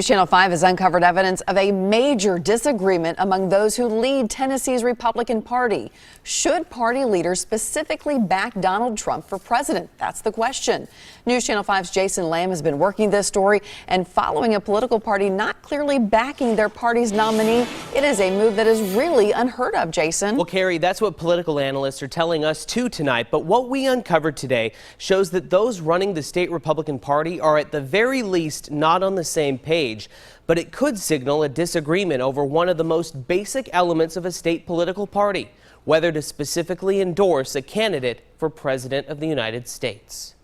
Channel 5 has uncovered evidence of a major disagreement among those who lead Tennessee's Republican Party. Should party leaders specifically back Donald Trump for president? That's the question. News Channel 5's Jason Lamb has been working this story and following a political party not clearly backing their party's nominee. It is a move that is really unheard of, Jason. Well, Carrie, that's what political analysts are telling us too tonight. But what we uncovered today shows that those running the state Republican Party are at the very least not on the same page. But it could signal a disagreement over one of the most basic elements of a state political party, whether to specifically endorse a candidate for president of the United States.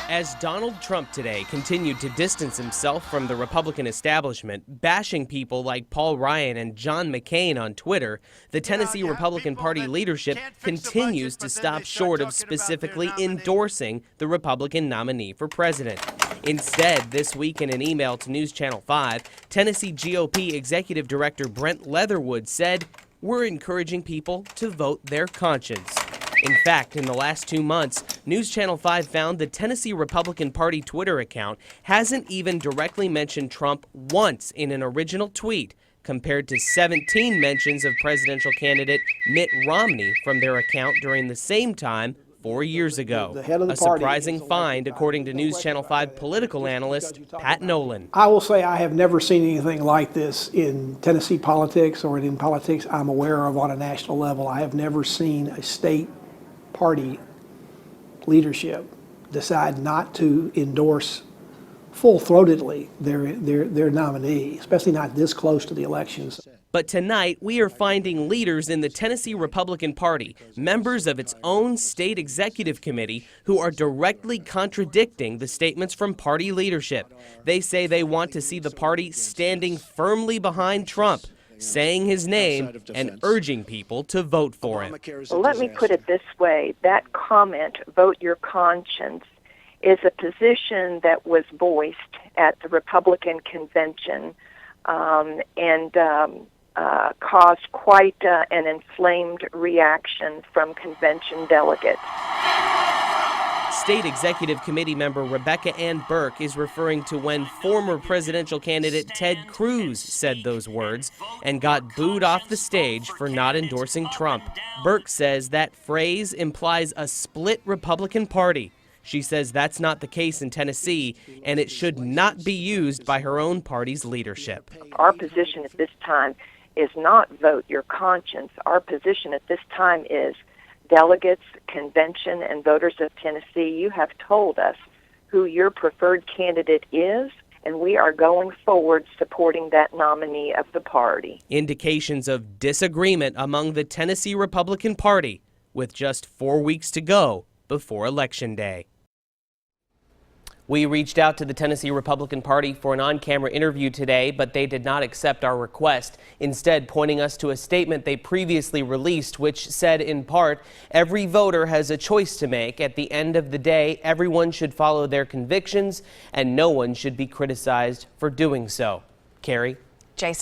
As Donald Trump today continued to distance himself from the Republican establishment, bashing people like Paul Ryan and John McCain on Twitter, the Tennessee Republican Party leadership continues to stop short of specifically endorsing the Republican nominee for president. Instead, this week in an email to News Channel 5, Tennessee GOP Executive Director Brent Leatherwood said, "We're encouraging people to vote their conscience." In fact, in the last 2 months, News Channel 5 found the Tennessee Republican Party Twitter account hasn't even directly mentioned Trump once in an original tweet, compared to 17 mentions of presidential candidate Mitt Romney from their account during the same time 4 years ago. A surprising find, according to News Channel 5 political analyst Pat Nolan. I will say I have never seen anything like this in Tennessee politics or in politics I'm aware of on a national level. I have never seen a state party leadership decide not to endorse full-throatedly their nominee, especially not this close to the elections. But tonight, we are finding leaders in the Tennessee Republican Party, members of its own state executive committee, who are directly contradicting the statements from party leadership. They say they want to see the party standing firmly behind Trump, saying his name and urging people to vote for him. Well, let me put it this way. That comment, vote your conscience, is a position that was voiced at the Republican convention and caused quite an inflamed reaction from convention delegates. State Executive Committee member Rebecca Ann Burke is referring to when former presidential candidate Ted Cruz said those words and got booed off the stage for not endorsing Trump. Burke says that phrase implies a split Republican Party. She says that's not the case in Tennessee, and it should not be used by her own party's leadership. Our position at this time is not vote your conscience. Our position at this time is delegates, convention, and voters of Tennessee, you have told us who your preferred candidate is, and we are going forward supporting that nominee of the party. Indications of disagreement among the Tennessee Republican Party with just 4 weeks to go before Election Day. We reached out to the Tennessee Republican Party for an on-camera interview today, but they did not accept our request, instead pointing us to a statement they previously released, which said in part, every voter has a choice to make. At the end of the day, everyone should follow their convictions, and no one should be criticized for doing so. Carrie?